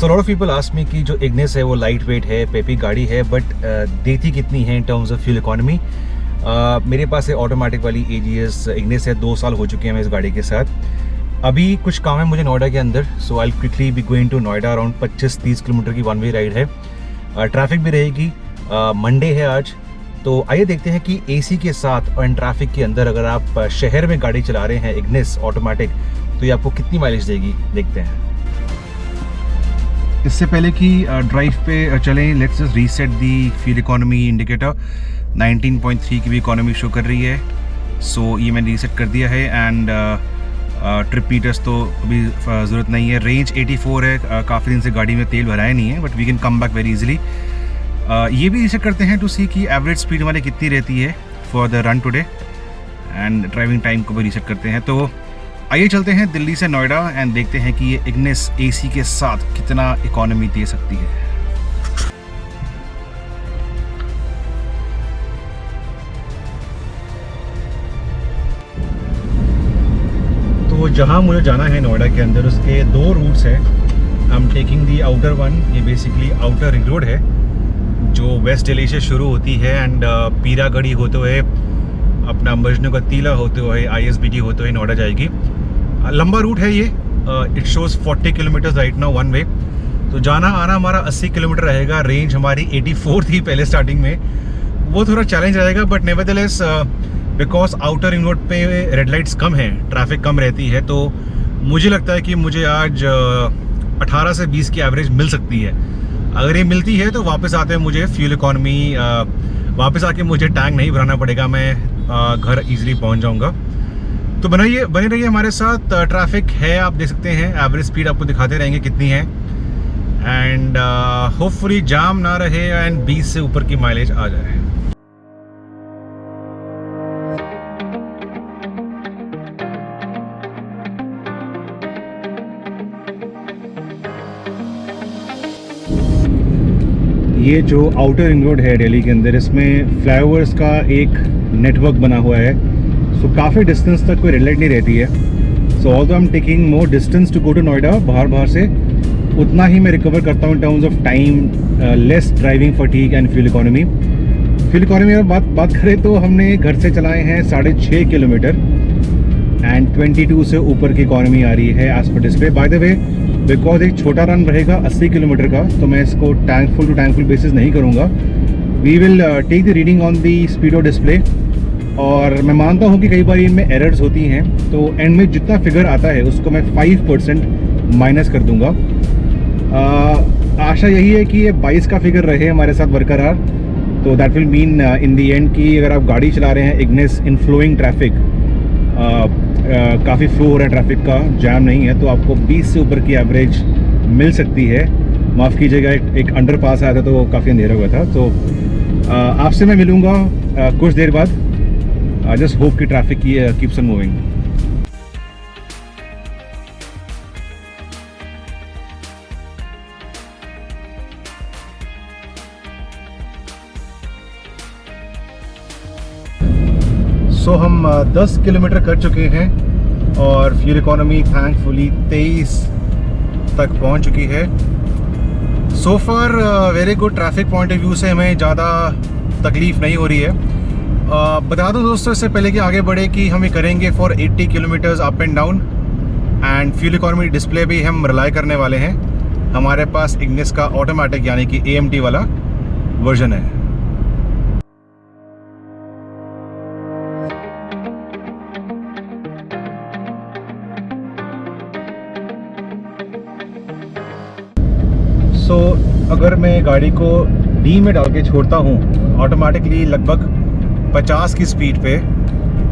So lot of people ask me कि जो Ignis है वो लाइट वेट है, पेपी गाड़ी है, बट देती कितनी है इन टर्म्स ऑफ फ्यूल इकोनॉमी। मेरे पास है ऑटोमेटिक वाली AGS इग्निस है, 2 साल हो चुके हैं मैं इस गाड़ी के साथ। अभी कुछ काम है मुझे नोएडा के अंदर, so I quickly be going to Noida. Around 25-30 kilometre की 1 वे राइड है। ट्रैफिक भी रहेगी, मंडे है आज, तो आइए देखते हैं कि AC के साथ और ट्रैफिक के अंदर अगर आप शहर में गाड़ी चला रहे हैं इग्निस ऑटोमेटिक, तो ये आपको कितनी माइलेज देगी, देखते हैं। इससे पहले कि ड्राइव पे चलें, let's just reset the fuel economy indicator. 19.3 की भी इकोनॉमी शो कर रही है, सो ये मैंने रीसेट कर दिया है। एंड ट्रिप मीटर्स तो अभी ज़रूरत नहीं है। रेंज 84 है, काफ़ी दिन से गाड़ी में तेल भराया नहीं है, but we can come back very easily. ये भी रीसेट करते हैं टू सी कि एवरेज स्पीड हमारी कितनी रहती है for the run today, and driving time को भी रीसेट करते हैं। तो आइए चलते हैं दिल्ली से नोएडा एंड देखते हैं कि ये इग्निस AC के साथ कितना इकोनॉमी दे सकती है। तो जहां मुझे जाना है नोएडा के अंदर, उसके 2 रूट्स हैं। आई am taking the outer one, ये बेसिकली आउटर रिंग रोड है जो वेस्ट दिल्ली से शुरू होती है एंड पीरागढ़ी होते हुए अपना मजनू का टीला होते हुए ISBT होते हुए नोएडा जाएगी। लंबा रूट है ये, it shows 40 kilometre right now 1 वे। तो जाना आना हमारा 80 किलोमीटर रहेगा। रेंज हमारी 84 थी पहले स्टार्टिंग में, वो थोड़ा चैलेंज रहेगा, but nevertheless because outer ring road पे रेड लाइट्स कम है, ट्रैफिक कम रहती है, तो मुझे लगता है कि मुझे आज 18 से 20 की एवरेज मिल सकती है। अगर ये मिलती है तो वापस आते हैं मुझे फ्यूल इकोनॉमी वापस आके मुझे टैंक नहीं भराना पड़ेगा, मैं घर ईजिली पहुंच जाऊंगा। तो बने रहिए हमारे साथ। ट्रैफिक है, आप देख सकते हैं, एवरेज स्पीड आपको दिखाते रहेंगे कितनी है, एंड होपफुली जाम ना रहे एंड 20 से ऊपर की माइलेज आ जाए। ये जो आउटर रिंग रोड है दिल्ली के अंदर, इसमें फ्लाईओवर्स का एक नेटवर्क बना हुआ है, सो काफ़ी डिस्टेंस तक कोई रेड लाइट नहीं रहती है। So although I am taking more distance to go to Noida बाहर से, उतना ही मैं रिकवर करता हूँ in terms of time, less driving fatigue and fuel economy. Fuel economy में बात करें तो हमने घर से चलाए हैं 6.5 किलोमीटर एंड 22 से ऊपर की इकोनॉमी आ रही है as per display. By the way, because एक छोटा रन रहेगा 80 किलोमीटर का, तो मैं इसको टैंक फुल बेसिस नहीं करूँगा। We will take the reading on the speedo display, और मैं मानता हूँ कि कई बार इनमें एरर्स होती हैं, तो एंड में जितना फिगर आता है उसको मैं 5% माइनस कर दूंगा। आशा यही है कि ये 22 का फिगर रहे हमारे साथ बरकरार, तो that will mean in the and कि अगर आप गाड़ी चला रहे हैं इग्निस इन फ्लोइंग ट्रैफिक, काफ़ी फ्लो हो रहा है ट्रैफिक का, जैम नहीं है, तो आपको 20 से ऊपर की एवरेज मिल सकती है। माफ़ कीजिएगा, एक अंडरपास आया था तो काफ़ी अंधेरा हुआ था। तो आपसे मैं मिलूँगा कुछ देर बाद। I just hope कि traffic keeps on moving. So हम 10 किलोमीटर कर चुके हैं और फ्यूल इकोनॉमी थैंकफुली 23 तक पहुंच चुकी है। So far very good. Traffic point of view से हमें ज़्यादा तकलीफ़ नहीं हो रही है। बता दूं दोस्तों इससे पहले कि आगे बढ़े कि हम ये करेंगे for 80 kilometres up and down, and fuel economy display भी हम रिलाई करने वाले हैं। हमारे पास इग्निस का ऑटोमेटिक यानी कि AMT वाला वर्जन है। सो अगर मैं गाड़ी को D में डाल के छोड़ता हूँ ऑटोमेटिकली लगभग 50 की स्पीड पे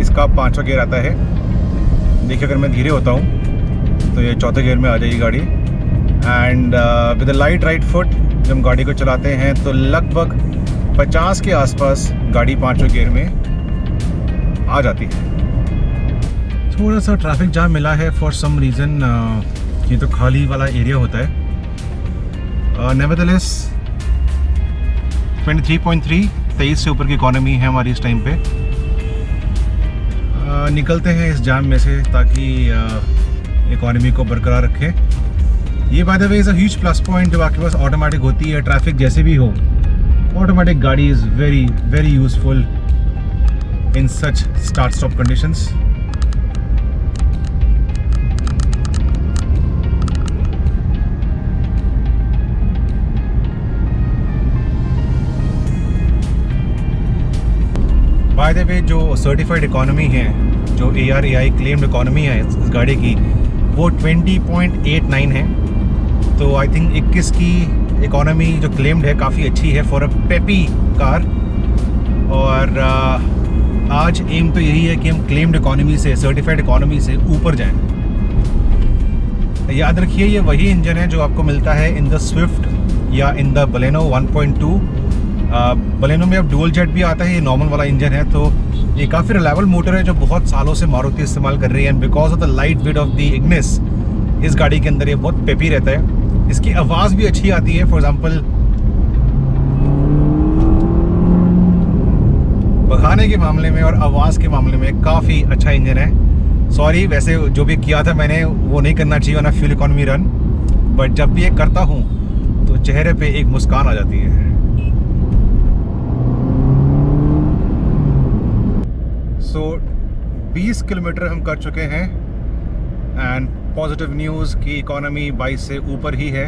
इसका 5वां गियर आता है। देखिए अगर मैं धीरे होता हूँ तो ये 4थे गियर में आ जाएगी गाड़ी, and with light right foot जब हम गाड़ी को चलाते हैं तो लगभग 50 के आसपास गाड़ी 5वें गियर में आ जाती है। थोड़ा सा ट्रैफिक जाम मिला है फॉर सम रीज़न, ये तो खाली वाला एरिया होता है। नेवरदलेस 23.3 से ऊपर की इकोनॉमी है हमारी इस टाइम पे। निकलते हैं इस जाम में से ताकि इकोनॉमी को बरकरार रखें। ये bye the way is a huge plus point जब आपके पास ऑटोमेटिक होती है, ट्रैफिक जैसे भी हो, ऑटोमेटिक गाड़ी is very very useful in such start stop conditions. Bye the वे जो सर्टिफाइड इकोनॉमी है, जो ARAI क्लेम्ड इकोनॉमी है इस गाड़ी की, वो 20.89 है। तो आई थिंक 21 की इकोनॉमी जो क्लेम्ड है काफ़ी अच्छी है फॉर अ पेपी कार। और आज एम तो यही है कि हम क्लेम्ड इकोनॉमी से, सर्टिफाइड इकोनॉमी से ऊपर जाएं। याद रखिए ये वही इंजन है जो आपको मिलता है इन द स्विफ्ट या इन द बलेनो 1.2। बलेनो में अब डुअल जेट भी आता है, ये नॉर्मल वाला इंजन है। तो ये काफ़ी रिलायबल मोटर है जो बहुत सालों से मारुति इस्तेमाल कर रही है। And because of the light weight of the Ignis इस गाड़ी के अंदर ये बहुत पेपी रहता है। इसकी आवाज़ भी अच्छी आती है। फॉर एग्जांपल भगाने के मामले में और आवाज़ के मामले में काफ़ी अच्छा इंजन है। सॉरी, वैसे जो भी किया था मैंने वो नहीं करना चाहिए ना फ्यूल इकोनॉमी रन, बट जब भी ये करता हूँ तो चेहरे पे एक मुस्कान आ जाती है। सो 20 किलोमीटर हम कर चुके हैं एंड पॉजिटिव न्यूज़ की इकोनॉमी 22 से ऊपर ही है।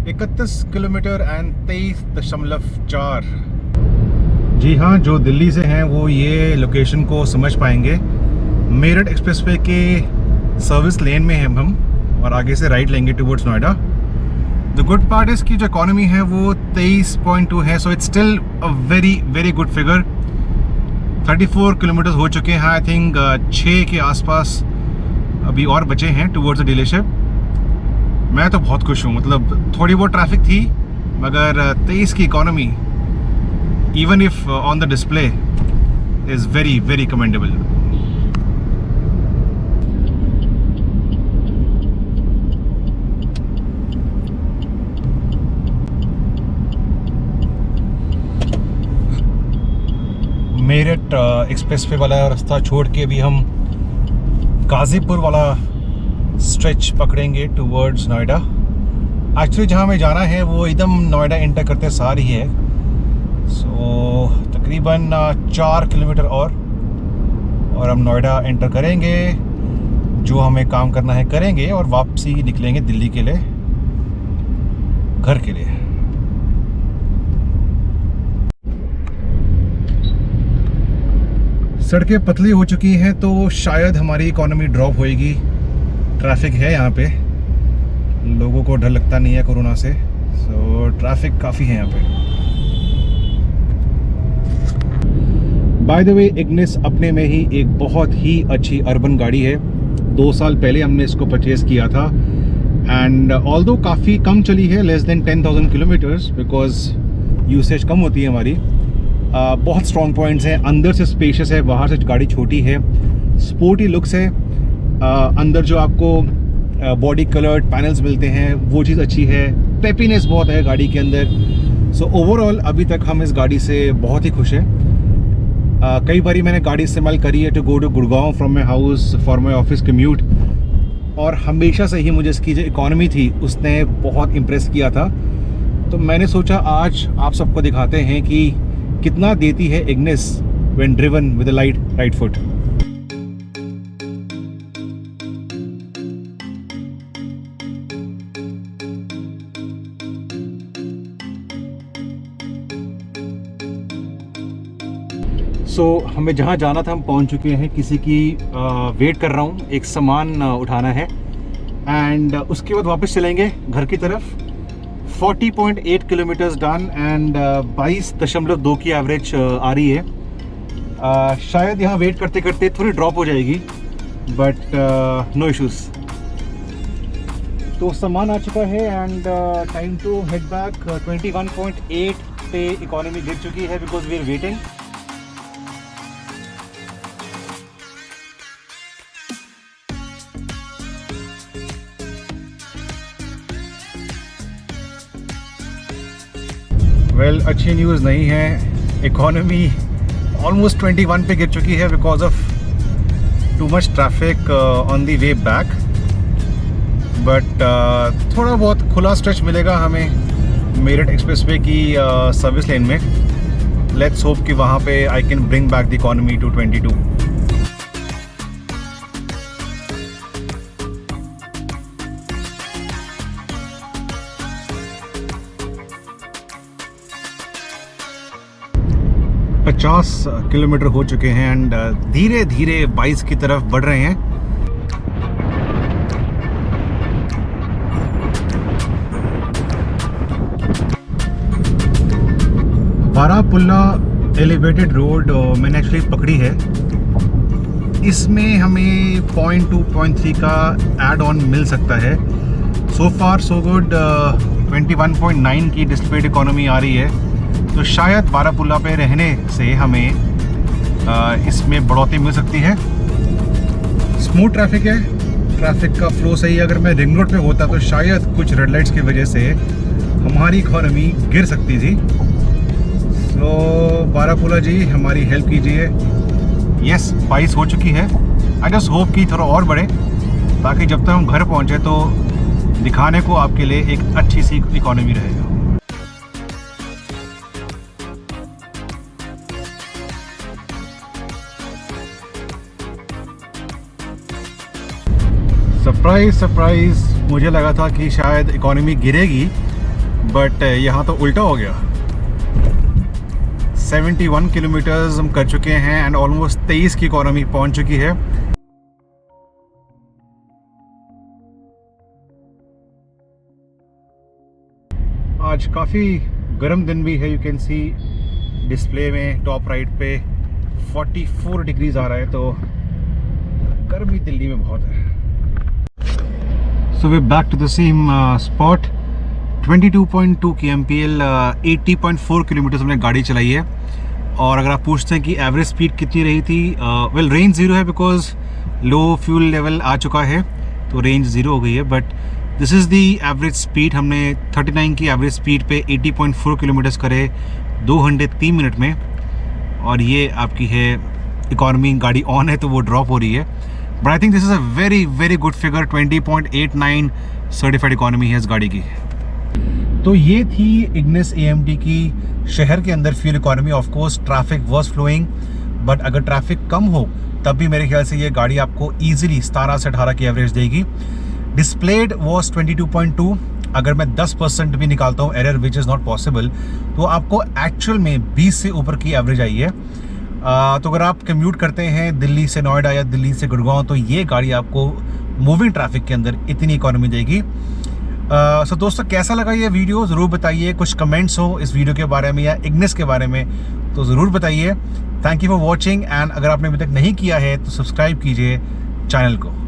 31 किलोमीटर एंड 23.4। जी हाँ, जो दिल्ली से हैं वो ये लोकेशन को समझ पाएंगे। मेरठ एक्सप्रेसवे के सर्विस लेन में हैं हम और आगे से राइट लेंगे towards Noida. The good part is की जो इकोनॉमी है वो 23.2 है। So it's still a very very good figure. 34 kilometre हो चुके हैं। आई थिंक 6 के आसपास अभी और बचे हैं टुवर्ड्स द डीलरशिप। मैं तो बहुत खुश हूँ। मतलब थोड़ी बहुत ट्रैफिक थी मगर 23 की economy even if on the display is very very commendable. Meerut expressway वाला रास्ता छोड़ के भी हम गाज़ीपुर वाला स्ट्रेच पकड़ेंगे टुवर्ड्स नोएडा। एक्चुअली जहाँ हमें जाना है वो एकदम नोएडा एंटर करते सार ही है। सो तकरीबन 4 किलोमीटर और हम नोएडा एंटर करेंगे। जो हमें काम करना है करेंगे और वापसी निकलेंगे दिल्ली के लिए, घर के लिए। सड़कें पतली हो चुकी हैं तो शायद हमारी इकोनॉमी ड्रॉप होएगी। ट्रैफिक है यहाँ पे, लोगों को डर लगता नहीं है कोरोना से। सो ट्रैफिक काफ़ी है यहाँ पे। बाय द वे इग्निस अपने में ही एक बहुत ही अच्छी अर्बन गाड़ी है। 2 साल पहले हमने इसको परचेज़ किया था एंड ऑल्दो काफ़ी कम चली है, less than 10,000 kilometres, because usage कम होती है हमारी। बहुत स्ट्रॉन्ग पॉइंट्स हैं। अंदर से स्पेशियस है, बाहर से गाड़ी छोटी है, स्पोर्टी लुक्स है। अंदर जो आपको बॉडी कलर्ड पैनल्स मिलते हैं वो चीज़ अच्छी है। पेपीनेस बहुत है गाड़ी के अंदर। सो ओवरऑल अभी तक हम इस गाड़ी से बहुत ही खुश हैं। कई बारी मैंने गाड़ी इस्तेमाल करी है to go to Gurgaon from my house for my office commute, और हमेशा से ही मुझे इसकी जो इकोनॉमी थी उसने बहुत इम्प्रेस किया था। तो मैंने सोचा आज आप सबको दिखाते हैं कि कितना देती है Ignis when driven with a light right foot. So हमें जहाँ जाना था हम पहुँच चुके हैं। किसी की वेट कर रहा हूँ, एक सामान उठाना है एंड उसके बाद वापस चलेंगे घर की तरफ। 40.8 किलोमीटर्स डन एंड 22.2 की एवरेज आ रही है। शायद यहाँ वेट करते करते थोड़ी ड्रॉप हो जाएगी, बट नो इश्यूज़। तो सामान आ चुका है and time to head back. 21.8 पे इकोनॉमी गिर चुकी है because we are waiting. Well, अच्छी न्यूज़ नहीं है। इकोनॉमी ऑलमोस्ट 21 पे गिर चुकी है because of too much traffic on the way back. But थोड़ा बहुत खुला स्ट्रेच मिलेगा हमें मेरठ एक्सप्रेसवे की सर्विस लेन में। लेट्स होप कि वहाँ पे I can bring back the economy to 22। पचास किलोमीटर हो चुके हैं एंड धीरे धीरे 22 की तरफ बढ़ रहे हैं। बारापुल्ला एलिवेटेड रोड मैंने एक्चुअली पकड़ी है। इसमें हमें 0.2 0.3 का एड ऑन मिल सकता है। सो फार सो गुड। 21.9 की डिस्प्लेड इकोनॉमी आ रही है, तो शायद बारापुल्ला पे रहने से हमें इसमें बढ़ोतरी मिल सकती है। स्मूथ ट्रैफिक है, ट्रैफिक का फ्लो सही है। अगर मैं रिंग रोड पे होता तो शायद कुछ रेड लाइट्स की वजह से हमारी इकोनॉमी गिर सकती थी। तो बारापुल्ला जी हमारी हेल्प कीजिए। यस, 22 हो चुकी है। आई जस्ट होप कि थोड़ा और बढ़े, ताकि जब तक हम घर पहुँचे तो दिखाने को आपके लिए एक अच्छी सी इकोनॉमी रहेगा। सरप्राइज, मुझे लगा था कि शायद इकोनॉमी गिरेगी, बट यहाँ तो उल्टा हो गया। 71 किलोमीटर्स हम कर चुके हैं एंड ऑलमोस्ट 23 की इकोनॉमी पहुँच चुकी है। आज काफ़ी गर्म दिन भी है। यू कैन सी डिस्प्ले में टॉप राइट पे 44 डिग्रीज आ रहा है, तो गर्मी दिल्ली में बहुत है। So we're back to the same spot. 22.2 kmpl, 80.4 kilometre हमने गाड़ी चलाई है। और अगर आप पूछते हैं कि एवरेज स्पीड कितनी रही थी, वेल रेंज ज़ीरो है बिकॉज लो फ्यूल लेवल आ चुका है, तो रेंज ज़ीरो हो गई है। But this is the average speed. हमने 39 की एवरेज स्पीड पे 80.4 किलोमीटर्स करे 2 घंटे 3 मिनट में। और ये आपकी है इकॉनमी। गाड़ी ऑन है तो वो ड्रॉप हो रही है, but I think this is a very very good figure. 20.89 certified economy है इस गाड़ी की। तो ये थी इग्निस AMT की शहर के अंदर fuel economy. Of course traffic was flowing, but अगर ट्रैफिक कम हो तब भी मेरे ख्याल से ये गाड़ी आपको ईजिली 17 से 18 की एवरेज देगी। Displayed was 22.2। अगर मैं 10% भी निकालता हूँ error, which is not possible, तो आपको एक्चुअल में 20 से ऊपर की एवरेज आई है। तो अगर आप कम्यूट करते हैं दिल्ली से नोएडा या दिल्ली से गुड़गांव, तो ये गाड़ी आपको मूविंग ट्रैफिक के अंदर इतनी इकोनॉमी देगी। सो दोस्तों, कैसा लगा ये वीडियो ज़रूर बताइए। कुछ कमेंट्स हो इस वीडियो के बारे में या इग्निस के बारे में तो ज़रूर बताइए। Thank you for watching, and अगर आपने अभी तक नहीं किया है तो सब्सक्राइब कीजिए चैनल को।